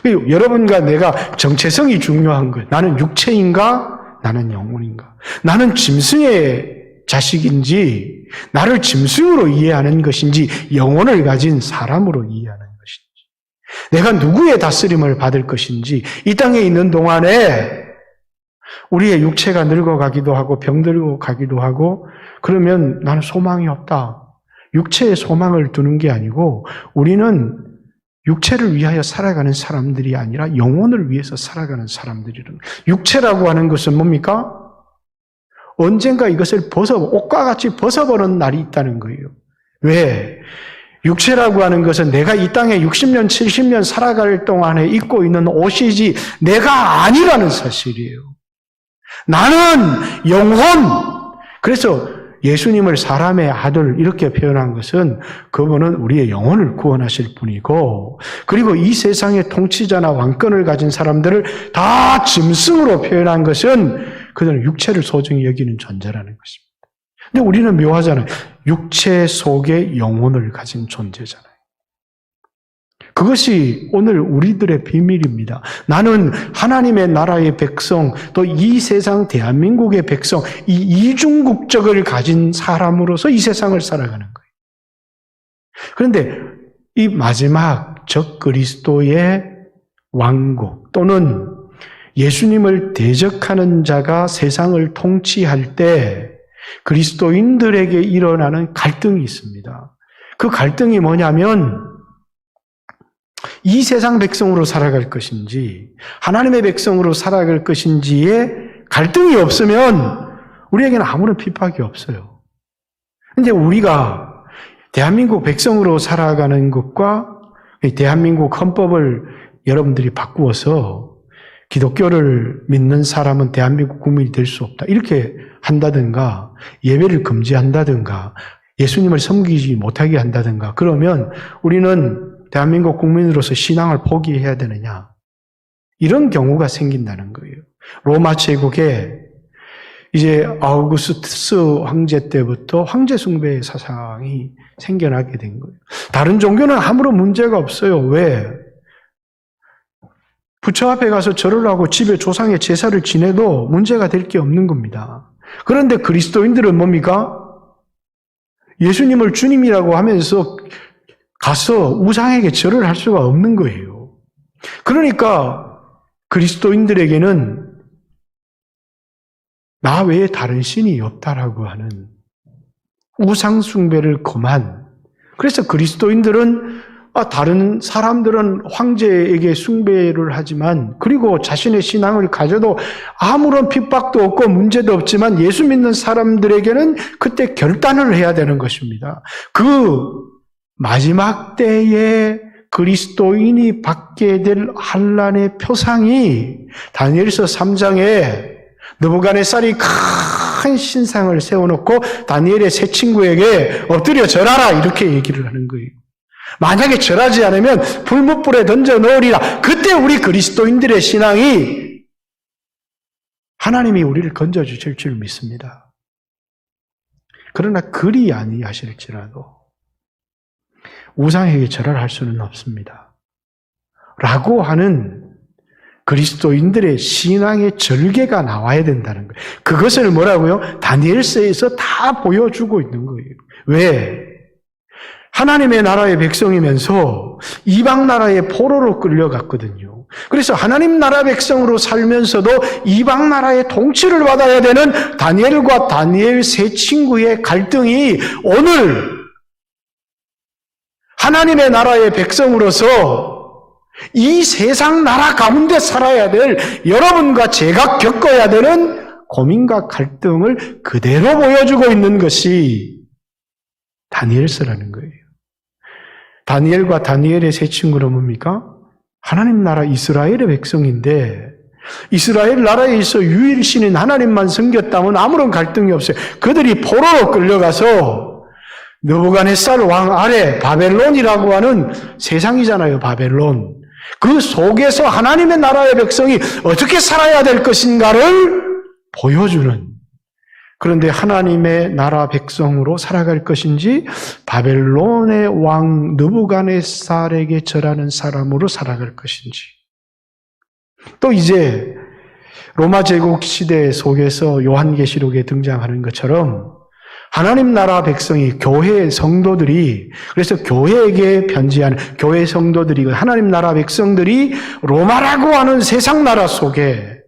여러분과 내가 정체성이 중요한 거예요. 나는 육체인가? 나는 영혼인가? 나는 짐승의 자식인지 나를 짐승으로 이해하는 것인지 영혼을 가진 사람으로 이해하는 것인지 내가 누구의 다스림을 받을 것인지 이 땅에 있는 동안에 우리의 육체가 늙어가기도 하고 병들고 가기도 하고 그러면 나는 소망이 없다. 육체에 소망을 두는 게 아니고 우리는 육체를 위하여 살아가는 사람들이 아니라 영혼을 위해서 살아가는 사람들이라는 육체라고 하는 것은 뭡니까? 언젠가 이것을 옷과 같이 벗어버리는 날이 있다는 거예요. 왜? 육체라고 하는 것은 내가 이 땅에 60년, 70년 살아갈 동안에 입고 있는 옷이지 내가 아니라는 사실이에요. 나는 영혼! 그래서 예수님을 사람의 아들 이렇게 표현한 것은 그분은 우리의 영혼을 구원하실 분이고 그리고 이 세상의 통치자나 왕권을 가진 사람들을 다 짐승으로 표현한 것은 그들은 육체를 소중히 여기는 존재라는 것입니다. 근데 우리는 묘하잖아요. 육체 속에 영혼을 가진 존재잖아요. 그것이 오늘 우리들의 비밀입니다. 나는 하나님의 나라의 백성, 또 이 세상 대한민국의 백성, 이 이중국적을 가진 사람으로서 이 세상을 살아가는 거예요. 그런데 이 마지막 적그리스도의 왕국 또는 예수님을 대적하는 자가 세상을 통치할 때 그리스도인들에게 일어나는 갈등이 있습니다. 그 갈등이 뭐냐면 이 세상 백성으로 살아갈 것인지 하나님의 백성으로 살아갈 것인지에 갈등이 없으면 우리에게는 아무런 핍박이 없어요. 근데 우리가 대한민국 백성으로 살아가는 것과 대한민국 헌법을 여러분들이 바꾸어서 기독교를 믿는 사람은 대한민국 국민이 될 수 없다. 이렇게 한다든가 예배를 금지한다든가 예수님을 섬기지 못하게 한다든가 그러면 우리는 대한민국 국민으로서 신앙을 포기해야 되느냐. 이런 경우가 생긴다는 거예요. 로마 제국에 이제 아우구스투스 황제 때부터 황제 숭배 사상이 생겨나게 된 거예요. 다른 종교는 아무런 문제가 없어요. 왜? 부처 앞에 가서 절을 하고 집에 조상의 제사를 지내도 문제가 될 게 없는 겁니다. 그런데 그리스도인들은 뭡니까? 예수님을 주님이라고 하면서 가서 우상에게 절을 할 수가 없는 거예요. 그러니까 그리스도인들에게는 나 외에 다른 신이 없다라고 하는 우상 숭배를 금한, 그래서 그리스도인들은 다른 사람들은 황제에게 숭배를 하지만 그리고 자신의 신앙을 가져도 아무런 핍박도 없고 문제도 없지만 예수 믿는 사람들에게는 그때 결단을 해야 되는 것입니다. 그 마지막 때에 그리스도인이 받게 될 환난의 표상이 다니엘서 3장에 느부갓네살이 큰 신상을 세워놓고 다니엘의 세 친구에게 엎드려 절하라 이렇게 얘기를 하는 거예요. 만약에 절하지 않으면 불못불에 던져 넣으리라. 그때 우리 그리스도인들의 신앙이 하나님이 우리를 건져주실 줄 믿습니다. 그러나 그리 아니하실지라도 우상에게 절을 할 수는 없습니다. 라고 하는 그리스도인들의 신앙의 절개가 나와야 된다는 거예요. 그것을 뭐라고요? 다니엘서에서 다 보여주고 있는 거예요. 왜? 하나님의 나라의 백성이면서 이방 나라의 포로로 끌려갔거든요. 그래서 하나님 나라 백성으로 살면서도 이방 나라의 통치를 받아야 되는 다니엘과 다니엘 세 친구의 갈등이 오늘 하나님의 나라의 백성으로서 이 세상 나라 가운데 살아야 될 여러분과 제가 겪어야 되는 고민과 갈등을 그대로 보여주고 있는 것이 다니엘서라는 거예요. 다니엘과 다니엘의 세 친구는 뭡니까? 하나님 나라 이스라엘의 백성인데 이스라엘 나라에 있어 유일신인 하나님만 섬겼다면 아무런 갈등이 없어요. 그들이 포로로 끌려가서 느부갓네살 왕 아래 바벨론이라고 하는 세상이잖아요. 바벨론. 그 속에서 하나님의 나라의 백성이 어떻게 살아야 될 것인가를 보여주는, 그런데 하나님의 나라 백성으로 살아갈 것인지 바벨론의 왕 느부갓네살에게 절하는 사람으로 살아갈 것인지. 또 이제 로마 제국 시대 속에서 요한계시록에 등장하는 것처럼 하나님 나라 백성이 교회 성도들이, 그래서 교회에게 편지하는 교회 성도들이, 하나님 나라 백성들이 로마라고 하는 세상 나라 속에,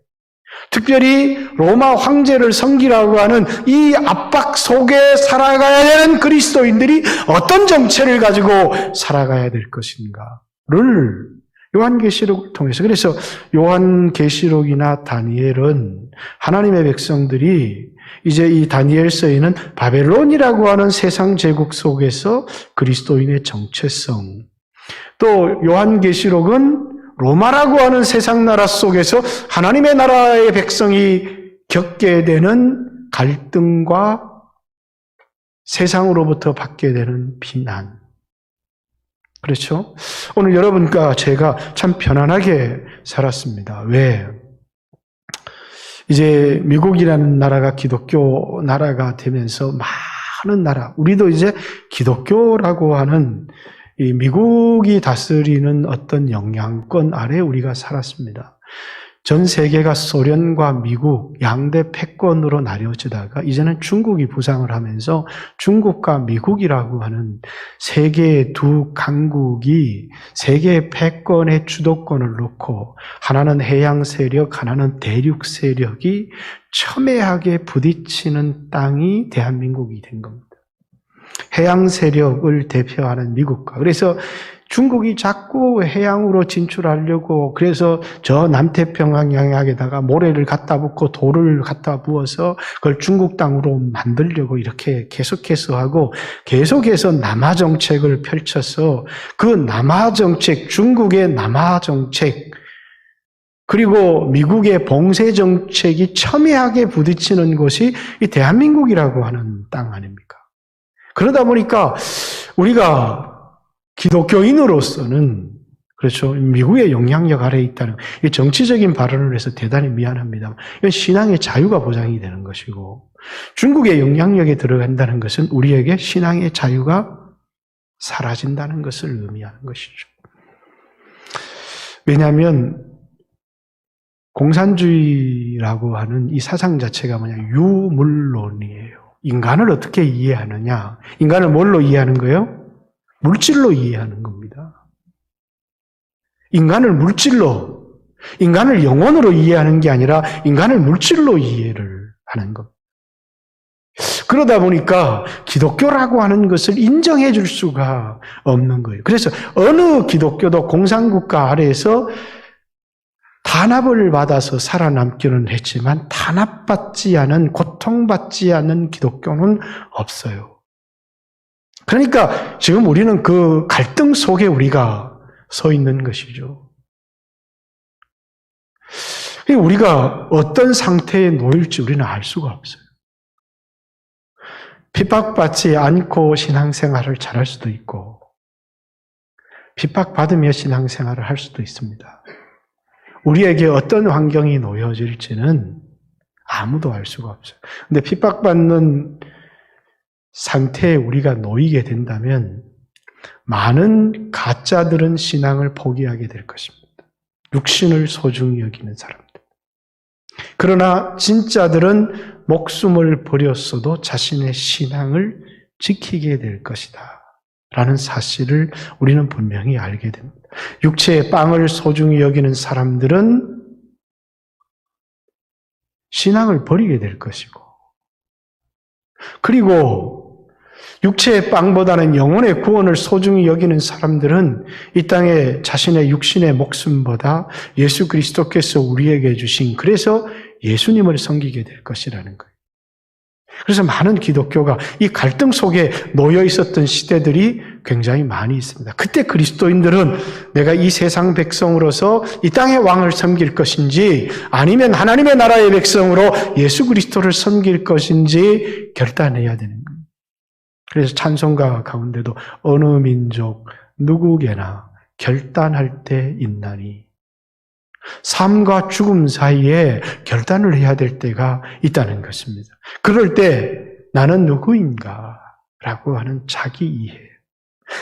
특별히 로마 황제를 섬기라고 하는 이 압박 속에 살아가야 되는 그리스도인들이 어떤 정체를 가지고 살아가야 될 것인가를 요한계시록을 통해서, 그래서 요한계시록이나 다니엘은 하나님의 백성들이 이제 이 다니엘서에는 바벨론이라고 하는 세상 제국 속에서 그리스도인의 정체성, 또 요한계시록은 로마라고 하는 세상 나라 속에서 하나님의 나라의 백성이 겪게 되는 갈등과 세상으로부터 받게 되는 비난. 그렇죠? 오늘 여러분과 제가 참 편안하게 살았습니다. 왜? 이제 미국이라는 나라가 기독교 나라가 되면서 많은 나라, 우리도 이제 기독교라고 하는 이 미국이 다스리는 어떤 영향권 아래 우리가 살았습니다. 전 세계가 소련과 미국 양대 패권으로 나뉘어지다가 이제는 중국이 부상을 하면서 중국과 미국이라고 하는 세계의 두 강국이 세계의 패권의 주도권을 놓고 하나는 해양 세력, 하나는 대륙 세력이 첨예하게 부딪히는 땅이 대한민국이 된 겁니다. 해양 세력을 대표하는 미국과, 그래서 중국이 자꾸 해양으로 진출하려고, 그래서 저 남태평양 양에다가 모래를 갖다 붓고 돌을 갖다 부어서 그걸 중국 땅으로 만들려고 이렇게 계속해서 하고, 계속해서 남하 정책을 펼쳐서 그 남하 정책, 중국의 남하 정책, 그리고 미국의 봉쇄 정책이 첨예하게 부딪히는 곳이 이 대한민국이라고 하는 땅 아닙니까? 그러다 보니까 우리가 기독교인으로서는 그렇죠. 미국의 영향력 아래에 있다는 이 정치적인 발언을 해서 대단히 미안합니다. 이건 신앙의 자유가 보장이 되는 것이고 중국의 영향력에 들어간다는 것은 우리에게 신앙의 자유가 사라진다는 것을 의미하는 것이죠. 왜냐하면 공산주의라고 하는 이 사상 자체가 뭐냐? 유물론이에요. 인간을 어떻게 이해하느냐? 인간을 뭘로 이해하는 거예요? 물질로 이해하는 겁니다. 인간을 물질로, 인간을 영혼으로 이해하는 게 아니라 인간을 물질로 이해를 하는 겁니다. 그러다 보니까 기독교라고 하는 것을 인정해 줄 수가 없는 거예요. 그래서 어느 기독교도 공산국가 아래에서 탄압을 받아서 살아남기는 했지만 탄압받지 않은, 고통받지 않은 기독교는 없어요. 그러니까 지금 우리는 그 갈등 속에 우리가 서 있는 것이죠. 우리가 어떤 상태에 놓일지 우리는 알 수가 없어요. 핍박받지 않고 신앙생활을 잘할 수도 있고 핍박받으며 신앙생활을 할 수도 있습니다. 우리에게 어떤 환경이 놓여질지는 아무도 알 수가 없어요. 근데 핍박받는 상태에 우리가 놓이게 된다면 많은 가짜들은 신앙을 포기하게 될 것입니다. 육신을 소중히 여기는 사람들. 그러나 진짜들은 목숨을 버렸어도 자신의 신앙을 지키게 될 것이다. 라는 사실을 우리는 분명히 알게 됩니다. 육체의 빵을 소중히 여기는 사람들은 신앙을 버리게 될 것이고, 그리고 육체의 빵보다는 영혼의 구원을 소중히 여기는 사람들은 이 땅에 자신의 육신의 목숨보다 예수 그리스도께서 우리에게 주신, 그래서 예수님을 섬기게 될 것이라는 거예요. 그래서 많은 기독교가 이 갈등 속에 놓여 있었던 시대들이 굉장히 많이 있습니다. 그때 그리스도인들은 내가 이 세상 백성으로서 이 땅의 왕을 섬길 것인지 아니면 하나님의 나라의 백성으로 예수 그리스도를 섬길 것인지 결단해야 되는 거예요. 그래서 찬송가 가운데도 어느 민족 누구에게나 결단할 때 있나니, 삶과 죽음 사이에 결단을 해야 될 때가 있다는 것입니다. 그럴 때 나는 누구인가? 라고 하는 자기 이해.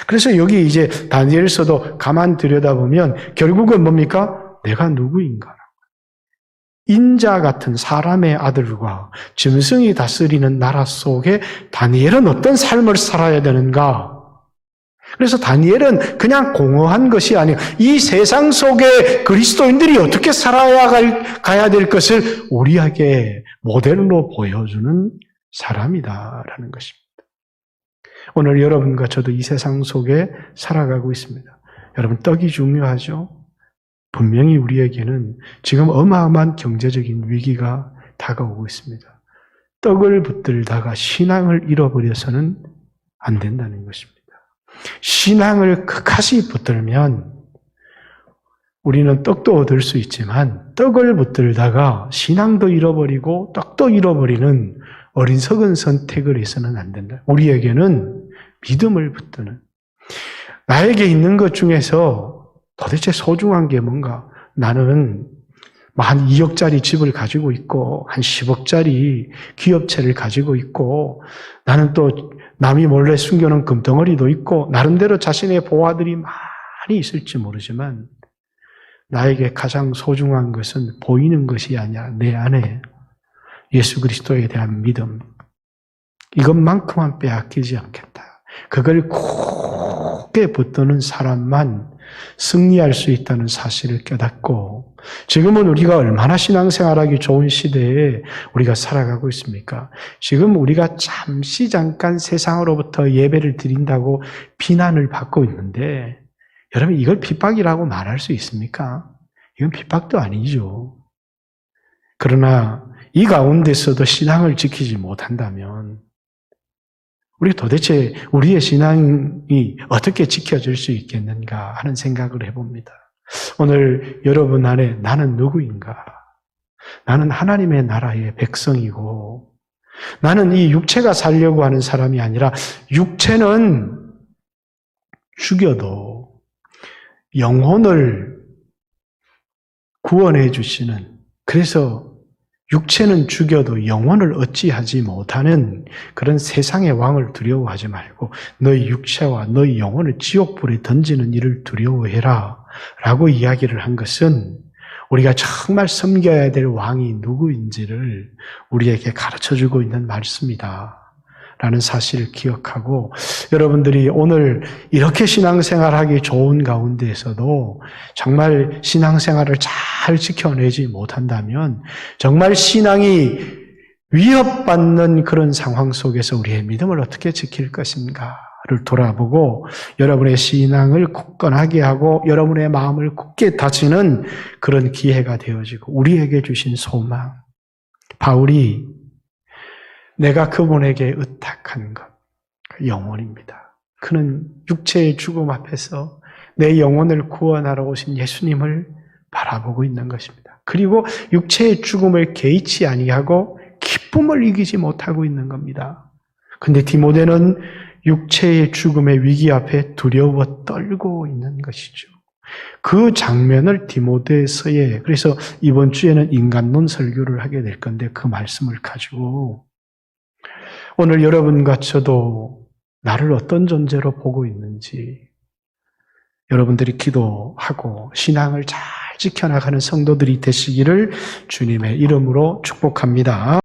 그래서 여기 이제 다니엘서도 가만 들여다보면 결국은 뭡니까? 내가 누구인가? 인자 같은 사람의 아들과 짐승이 다스리는 나라 속에 다니엘은 어떤 삶을 살아야 되는가? 그래서 다니엘은 그냥 공허한 것이 아니에요. 이 세상 속에 그리스도인들이 어떻게 가야 될 것을 우리에게 모델로 보여주는 사람이다라는 것입니다. 오늘 여러분과 저도 이 세상 속에 살아가고 있습니다. 여러분, 떡이 중요하죠? 분명히 우리에게는 지금 어마어마한 경제적인 위기가 다가오고 있습니다. 떡을 붙들다가 신앙을 잃어버려서는 안 된다는 것입니다. 신앙을 끝까지 붙들면 우리는 떡도 얻을 수 있지만 떡을 붙들다가 신앙도 잃어버리고 떡도 잃어버리는 어리석은 선택을 해서는 안 된다. 우리에게는 믿음을 붙드는, 나에게 있는 것 중에서 도대체 소중한 게 뭔가? 나는 한 2억짜리 집을 가지고 있고 한 10억짜리 기업체를 가지고 있고 나는 또 남이 몰래 숨겨놓은 금덩어리도 있고 나름대로 자신의 보화들이 많이 있을지 모르지만 나에게 가장 소중한 것은 보이는 것이 아니라 내 안에 예수 그리스도에 대한 믿음, 이것만큼은 빼앗기지 않겠다. 그걸 굳게 붙드는 사람만 승리할 수 있다는 사실을 깨닫고, 지금은 우리가 얼마나 신앙생활하기 좋은 시대에 우리가 살아가고 있습니까? 지금 우리가 잠깐 세상으로부터 예배를 드린다고 비난을 받고 있는데, 여러분 이걸 핍박이라고 말할 수 있습니까? 이건 핍박도 아니죠. 그러나 이 가운데서도 신앙을 지키지 못한다면 우리 도대체 우리의 신앙이 어떻게 지켜질 수 있겠는가 하는 생각을 해봅니다. 오늘 여러분 안에 나는 누구인가? 나는 하나님의 나라의 백성이고 나는 이 육체가 살려고 하는 사람이 아니라 육체는 죽여도 영혼을 구원해 주시는, 그래서 육체는 죽여도 영혼을 어찌하지 못하는 그런 세상의 왕을 두려워하지 말고 너희 육체와 너희 영혼을 지옥불에 던지는 일을 두려워해라 라고 이야기를 한 것은 우리가 정말 섬겨야 될 왕이 누구인지를 우리에게 가르쳐주고 있는 말씀이다 라는 사실을 기억하고, 여러분들이 오늘 이렇게 신앙생활하기 좋은 가운데에서도 정말 신앙생활을 잘 지켜내지 못한다면 정말 신앙이 위협받는 그런 상황 속에서 우리의 믿음을 어떻게 지킬 것인가를 돌아보고 여러분의 신앙을 굳건하게 하고 여러분의 마음을 굳게 다지는 그런 기회가 되어지고 우리에게 주신 소망, 바울이 내가 그분에게 의탁한 것, 영혼입니다. 그는 육체의 죽음 앞에서 내 영혼을 구원하러 오신 예수님을 바라보고 있는 것입니다. 그리고 육체의 죽음을 개의치 아니하고 기쁨을 이기지 못하고 있는 겁니다. 근데 디모데는 육체의 죽음의 위기 앞에 두려워 떨고 있는 것이죠. 그 장면을 디모데서에, 그래서 이번 주에는 인간론 설교를 하게 될 건데 그 말씀을 가지고 오늘 여러분과 저도 나를 어떤 존재로 보고 있는지 여러분들이 기도하고 신앙을 잘 지켜나가는 성도들이 되시기를 주님의 이름으로 축복합니다.